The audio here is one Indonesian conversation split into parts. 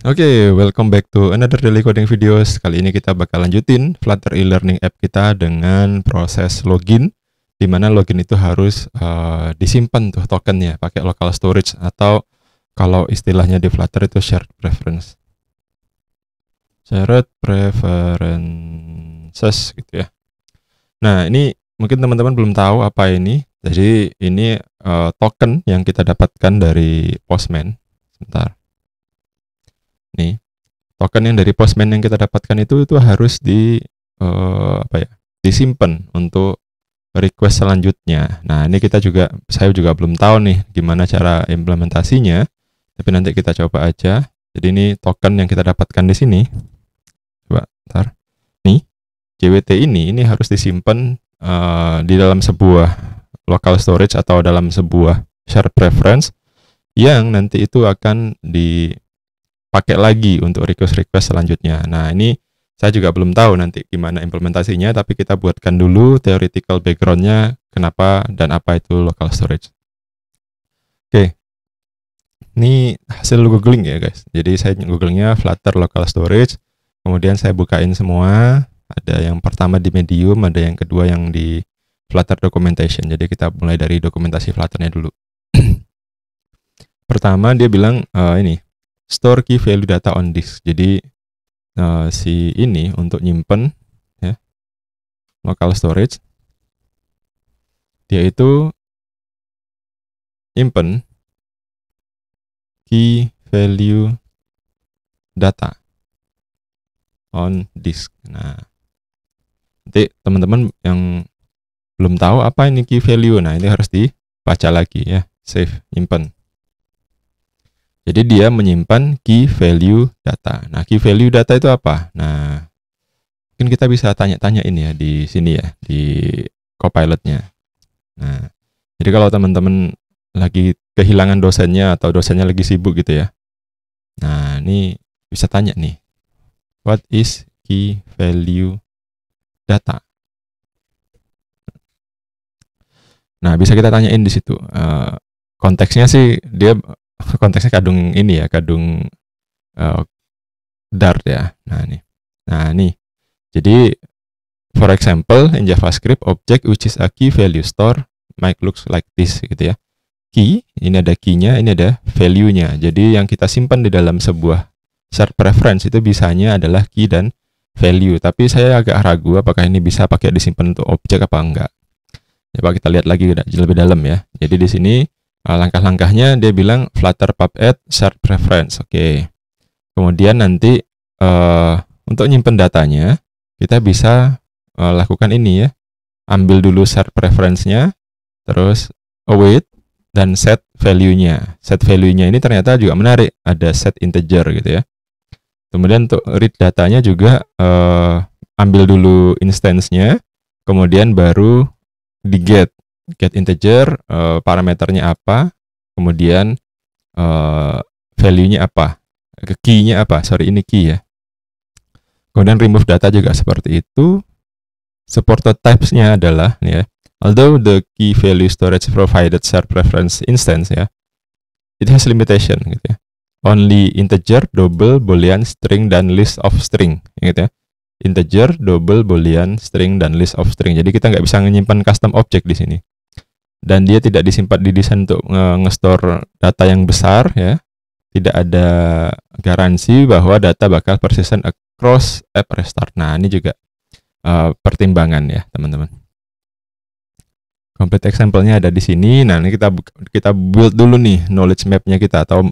Oke, welcome back to another daily coding videos. Kali ini kita bakal lanjutin Flutter e-learning app kita dengan proses login, di mana login itu harus disimpan tuh tokennya pakai local storage atau kalau istilahnya di Flutter itu shared preference. Shared preferences gitu ya. Nah, ini mungkin teman-teman belum tahu apa ini. Jadi ini token yang kita dapatkan dari Postman. Sebentar. Nih, token yang dari Postman yang kita dapatkan itu harus disimpan untuk request selanjutnya. Nah, ini saya juga belum tahu nih gimana cara implementasinya, tapi nanti kita coba aja. Jadi ini token yang kita dapatkan di sini. Coba, ntar. Nih, JWT ini harus disimpan di dalam sebuah local storage atau dalam sebuah shared preference yang nanti itu akan dipakai lagi untuk request-request selanjutnya. Nah, ini saya juga belum tahu nanti gimana implementasinya, tapi kita buatkan dulu theoretical background-nya kenapa dan apa itu local storage. Oke, ini hasil googling ya guys. Jadi saya googlingnya Flutter local storage, kemudian saya bukain semua. Ada yang pertama di Medium, ada yang kedua yang di Flutter documentation. Jadi kita mulai dari dokumentasi Flutter-nya dulu. Pertama dia bilang ini store key value data on disk. Jadi si ini untuk nyimpen ya local storage, dia itu nyimpen key value data on disk. Nah, nanti teman-teman yang belum tahu apa ini key value, nah ini harus dibaca lagi ya, save, nyimpen. Jadi dia menyimpan key value data. Nah, key value data itu apa? Nah, mungkin kita bisa tanya-tanya ini ya di sini ya, di Copilot-nya. Nah, jadi kalau teman-teman lagi kehilangan dosennya atau dosennya lagi sibuk gitu ya. Nah, ini bisa tanya nih. What is key value data? Nah, bisa kita tanyain di situ. Konteksnya sih dia konteksnya kadung ini ya, kadung Dart ya. Nah, nih. Jadi for example in JavaScript object which is a key value store might looks like this gitu ya. Key, ini ada key-nya, ini ada value-nya. Jadi yang kita simpan di dalam sebuah shared preference itu bisanya adalah key dan value. Tapi saya agak ragu apakah ini bisa pakai disimpan untuk objek apa enggak. Coba kita lihat lagi lebih dalam ya. Jadi di sini langkah-langkahnya dia bilang Flutter pub add shared preference. Oke. Kemudian nanti untuk nyimpen datanya kita bisa lakukan ini ya. Ambil dulu shared preference-nya, terus await dan set value-nya. Set value-nya ini ternyata juga menarik, ada set integer gitu ya. Kemudian untuk read datanya juga ambil dulu instance-nya, kemudian baru di get integer, parameternya apa, kemudian value-nya apa, key-nya apa, sorry ini key ya. Kemudian remove data juga seperti itu. Supported types-nya adalah ya, although the key value storage provided shared preference instance ya, it has limitation gitu ya. Only integer, double, boolean, string dan list of string gitu ya. Integer, double, boolean, string dan list of string. Jadi kita nggak bisa menyimpan custom object di sini. Dan dia tidak didesain untuk nge-store data yang besar ya. Tidak ada garansi bahwa data bakal persistent across app restart. Nah, ini juga pertimbangan ya teman-teman. Complete example-nya ada di sini. Nah, ini kita build dulu nih knowledge map-nya kita atau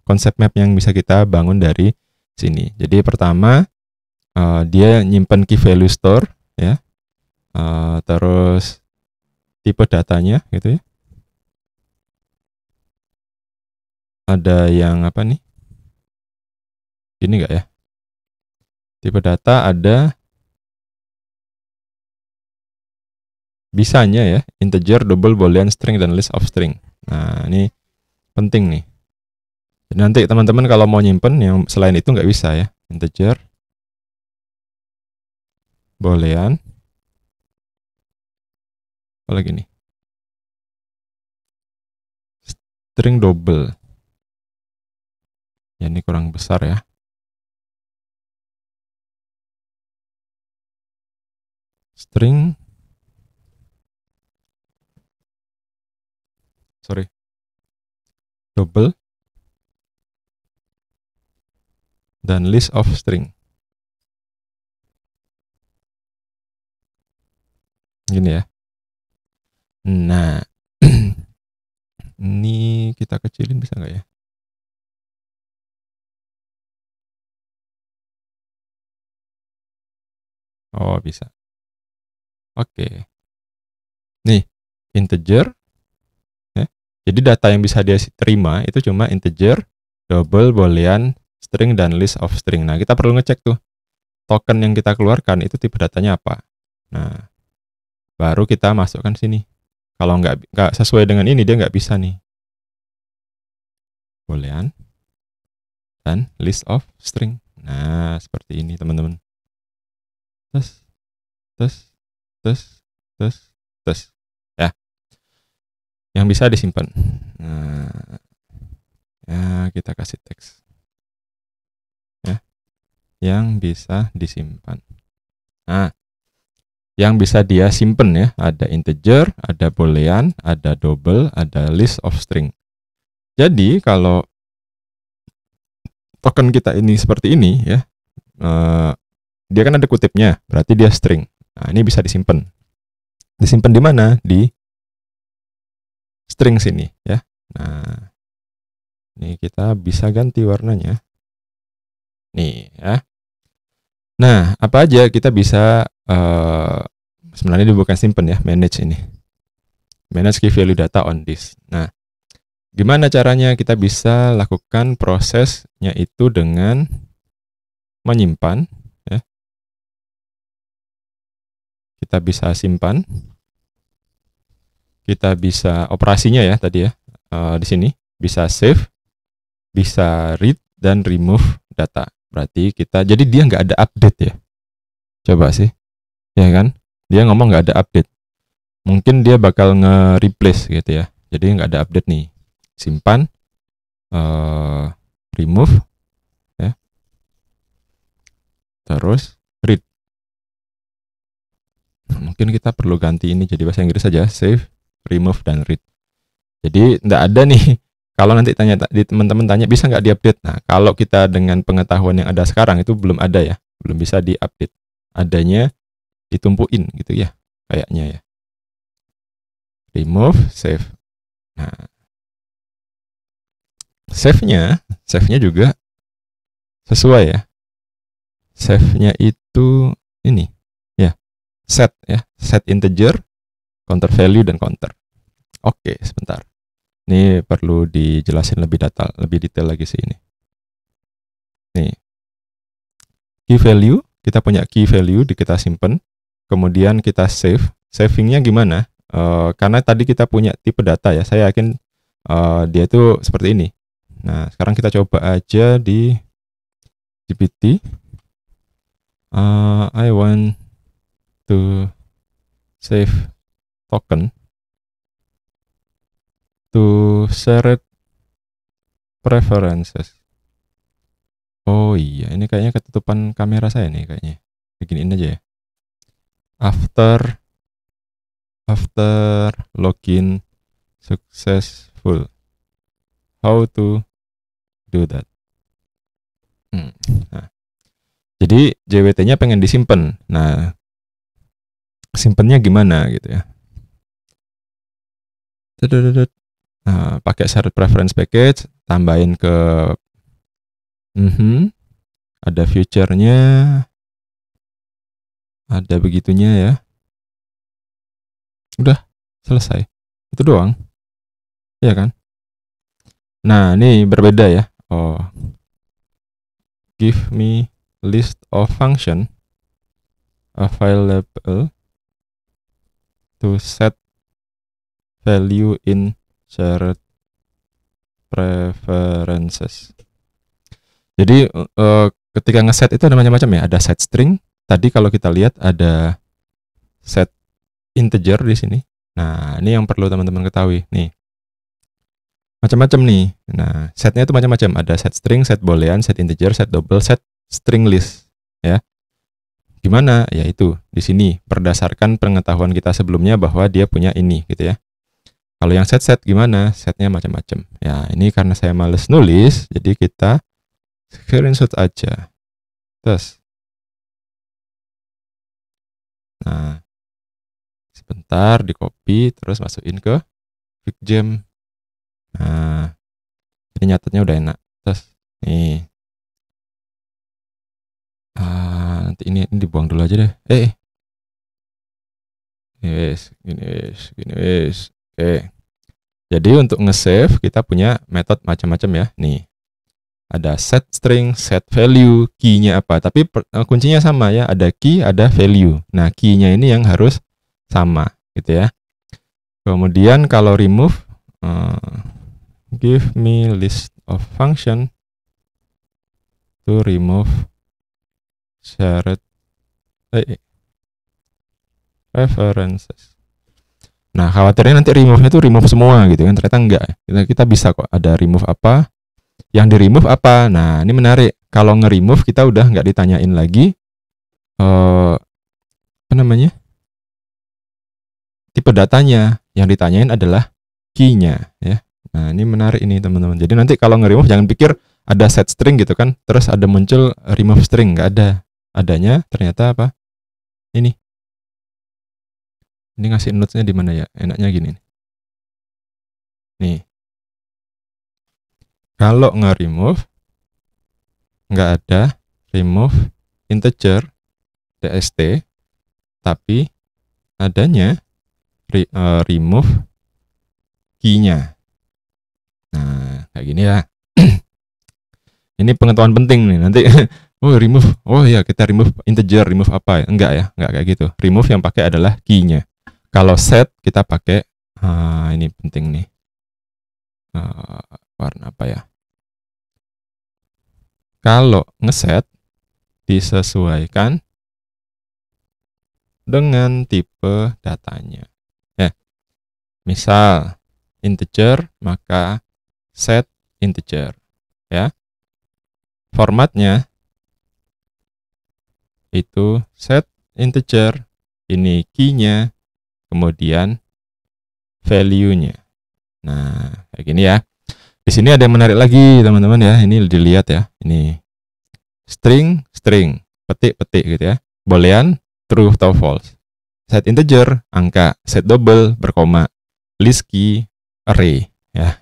konsep map yang bisa kita bangun dari sini. Jadi pertama dia nyimpen key value store ya. Terus tipe datanya gitu ya. Ada yang apa nih? Ini enggak ya? Tipe data ada bisanya ya, integer, double, boolean, string, dan list of string. Nah, ini penting nih. Jadi nanti teman-teman kalau mau nyimpen yang selain itu nggak bisa ya. Integer, boolean, apa lagi nih? String double. Ya, ini kurang besar ya. String, double, dan list of string. Gini ya. Nah, ini kita kecilin bisa nggak ya? Oh, bisa. Oke. Nih, integer. Ya. Jadi data yang bisa dia terima itu cuma integer, double, boolean, string, dan list of string. Nah, kita perlu ngecek tuh. Token yang kita keluarkan itu tipe datanya apa. Nah, baru kita masukkan sini. Kalau nggak sesuai dengan ini, dia nggak bisa nih. Boolean dan list of string. Nah, seperti ini teman-teman. Tes. Ya. Yang bisa disimpan. Nah, ya kita kasih teks. Ya. Yang bisa disimpan. Nah, yang bisa dia simpen ya, ada integer, ada boolean, ada double, ada list of string. Jadi kalau token kita ini seperti ini ya, dia kan ada kutipnya, berarti dia string. Nah, ini bisa disimpan. Disimpan di mana? Di string sini ya. Nah, ini kita bisa ganti warnanya. Nih ya. Nah, apa aja kita bisa sebenarnya ini bukan simpen ya, manage ini. Manage key value data on disk. Nah, gimana caranya kita bisa lakukan prosesnya itu dengan menyimpan ya. Kita bisa simpan. Kita bisa operasinya ya tadi ya. Di sini bisa save, bisa read dan remove data. Berarti kita jadi dia nggak ada update ya. Coba sih. Ya kan? Dia ngomong nggak ada update. Mungkin dia bakal nge-replace gitu ya. Jadi nggak ada update nih. Simpan, remove, ya. Terus read. Mungkin kita perlu ganti ini jadi bahasa Inggris saja. Save, remove, dan read. Jadi nggak ada nih. Kalau nanti teman-teman tanya bisa nggak diupdate? Nah, kalau kita dengan pengetahuan yang ada sekarang itu belum ada ya. Belum bisa diupdate. Adanya ditumpuin gitu ya. Kayaknya ya. Remove, save. Nah, save-nya juga sesuai ya. Save-nya itu ini ya, set ya, set integer, counter value dan counter. Oke, sebentar. Ini perlu dijelasin lebih detail lagi sih ini. Nih. Key value, kita punya key value kita simpen, kemudian kita save. Savingnya gimana? Karena tadi kita punya tipe data ya, saya yakin dia itu seperti ini. Nah, sekarang kita coba aja di GPT. I want to save token to shared preferences. Oh iya, ini kayaknya ketutupan kamera saya nih kayaknya. Beginiin aja ya. After login successful, how to do that? Nah, jadi JWT-nya pengen disimpan. Nah, simpennya gimana gitu ya? Nah, pakai shared preference package, tambahin ke ada future-nya, ada begitunya ya. Udah selesai. Itu doang. Iya kan? Nah, ini berbeda ya. Oh. Give me list of function available to set value in shared preferences. Jadi ketika ngeset itu ada macam-macam ya. Ada set string. Tadi kalau kita lihat ada set integer di sini. Nah, ini yang perlu teman-teman ketahui. Nih, macam-macam nih. Nah, setnya itu macam-macam. Ada set string, set boolean, set integer, set double, set string list. Ya, gimana? Ya itu di sini berdasarkan pengetahuan kita sebelumnya bahwa dia punya ini, gitu ya. Kalau yang set gimana? Setnya macam-macam. Ya, ini karena saya males nulis, jadi kita screenshot aja. Terus, nah, sebentar di copy, terus masukin ke QuickJam. Nah, jadi nyatetnya udah enak. Terus, nih. Nanti ini dibuang dulu aja deh. Gini wes. Oke. Jadi untuk nge-save kita punya metode macam-macam ya. Nih. Ada set string, set value, key-nya apa. Tapi kuncinya sama ya, ada key, ada value. Nah, key-nya ini yang harus sama gitu ya. Kemudian kalau remove, give me list of function to remove shared references. Nah, khawatirnya nanti remove-nya itu remove semua gitu kan. Ternyata enggak. Kita bisa kok ada remove apa. Yang di remove apa? Nah, ini menarik. Kalau nge-remove kita udah nggak ditanyain lagi apa namanya? Tipe datanya. Yang ditanyain adalah key-nya ya. Nah, ini menarik ini teman-teman. Jadi nanti kalau nge-remove jangan pikir ada set string gitu kan, terus ada muncul remove string, nggak ada. Adanya ternyata apa? Ini ngasih notes-nya di mana ya? Enaknya gini. Nih. Kalau nge-remove nggak ada remove integer tst, tapi adanya remove key-nya. Nah, kayak gini ya. Ini pengetahuan penting nih. Nanti remove. Oh ya, kita remove integer, remove apa ya? Enggak ya, enggak kayak gitu. Remove yang pakai adalah key-nya. Kalau set kita pakai ini penting nih. Warna apa ya? Kalau ngeset disesuaikan dengan tipe datanya. Ya. Misal integer maka set integer ya. Formatnya itu set integer, ini key-nya, kemudian value-nya. Nah, kayak gini ya. Di sini ada yang menarik lagi, teman-teman ya. Ini dilihat ya. Ini string, petik gitu ya. Boolean, true atau false. Set integer, angka. Set double, berkoma. List key, array ya.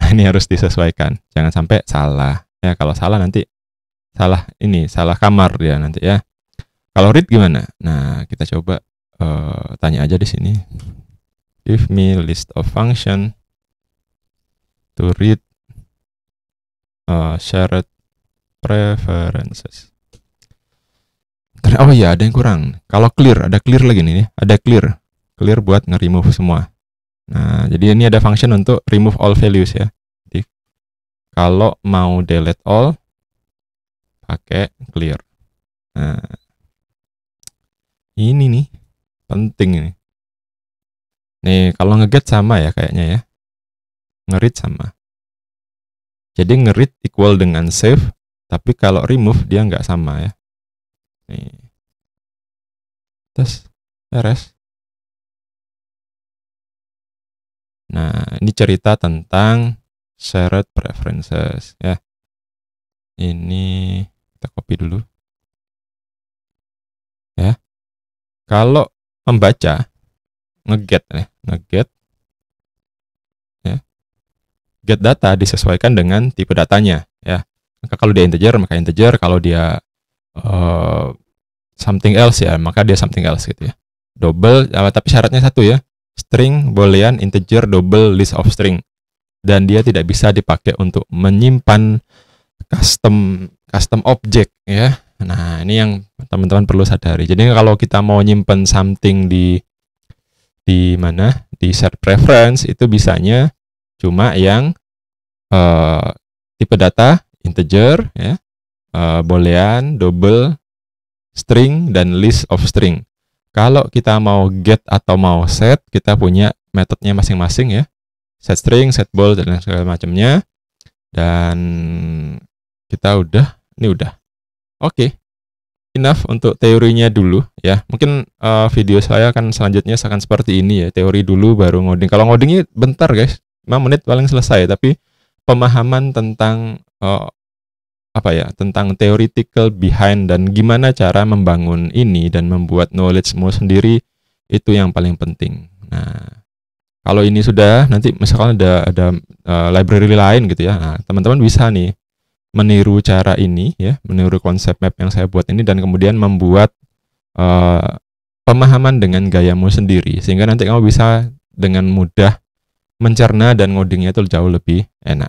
Nah, ini harus disesuaikan. Jangan sampai salah. Ya, kalau salah nanti salah kamar dia nanti ya. Kalau read gimana? Nah, kita coba tanya aja di sini. Give me list of function to read shared preferences. Oh iya, ada yang kurang. Kalau clear, ada clear lagi nih. Ada clear buat nge-remove semua. Nah, jadi ini ada function untuk remove all values ya. Jadi, kalau mau delete all, pakai clear. Nah, ini nih penting ini. Nih kalau nge-get sama ya kayaknya ya, nge-read sama. Jadi nge-read equal dengan save, tapi kalau remove dia nggak sama ya. Nih, terus beres. Nah, ini cerita tentang shared preferences ya. Ini kita copy dulu ya. Kalau membaca nge-get ya, get data disesuaikan dengan tipe datanya ya. Maka kalau dia integer maka integer, kalau dia something else ya maka dia something else gitu ya. Double tapi syaratnya satu ya, string, boolean, integer, double, list of string, dan dia tidak bisa dipakai untuk menyimpan custom object ya. Nah, ini yang teman-teman perlu sadari. Jadi kalau kita mau nyimpen something di mana? Di set preference itu bisanya cuma yang tipe data integer ya, boolean, double, string, dan list of string. Kalau kita mau get atau mau set, kita punya metodenya masing-masing ya. set string, set bold dan segala macamnya. Dan kita ini udah. Oke. Enough untuk teorinya dulu ya. Mungkin video saya akan selanjutnya akan seperti ini ya. Teori dulu baru ngoding. Kalau ngodingnya bentar guys, 5 menit paling selesai. Tapi pemahaman tentang tentang theoretical behind dan gimana cara membangun ini dan membuat knowledge-mu sendiri itu yang paling penting. Nah, kalau ini sudah, nanti misalkan ada library lain gitu ya. Nah, teman-teman bisa nih meniru cara ini ya, meniru konsep map yang saya buat ini dan kemudian membuat pemahaman dengan gayamu sendiri sehingga nanti kamu bisa dengan mudah mencerna dan ngodingnya itu jauh lebih enak.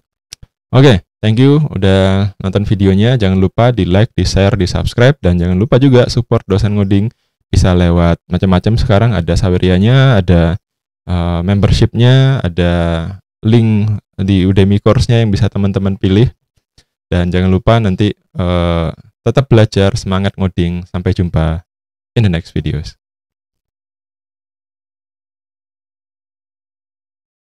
Oke, thank you udah nonton videonya. Jangan lupa di like, di share, di subscribe, dan jangan lupa juga support dosen ngoding bisa lewat macam-macam. Sekarang ada Sawerianya, ada membershipnya, ada link di Udemy course-nya yang bisa teman-teman pilih. Dan jangan lupa nanti tetap belajar, semangat ngoding. Sampai jumpa in the next videos.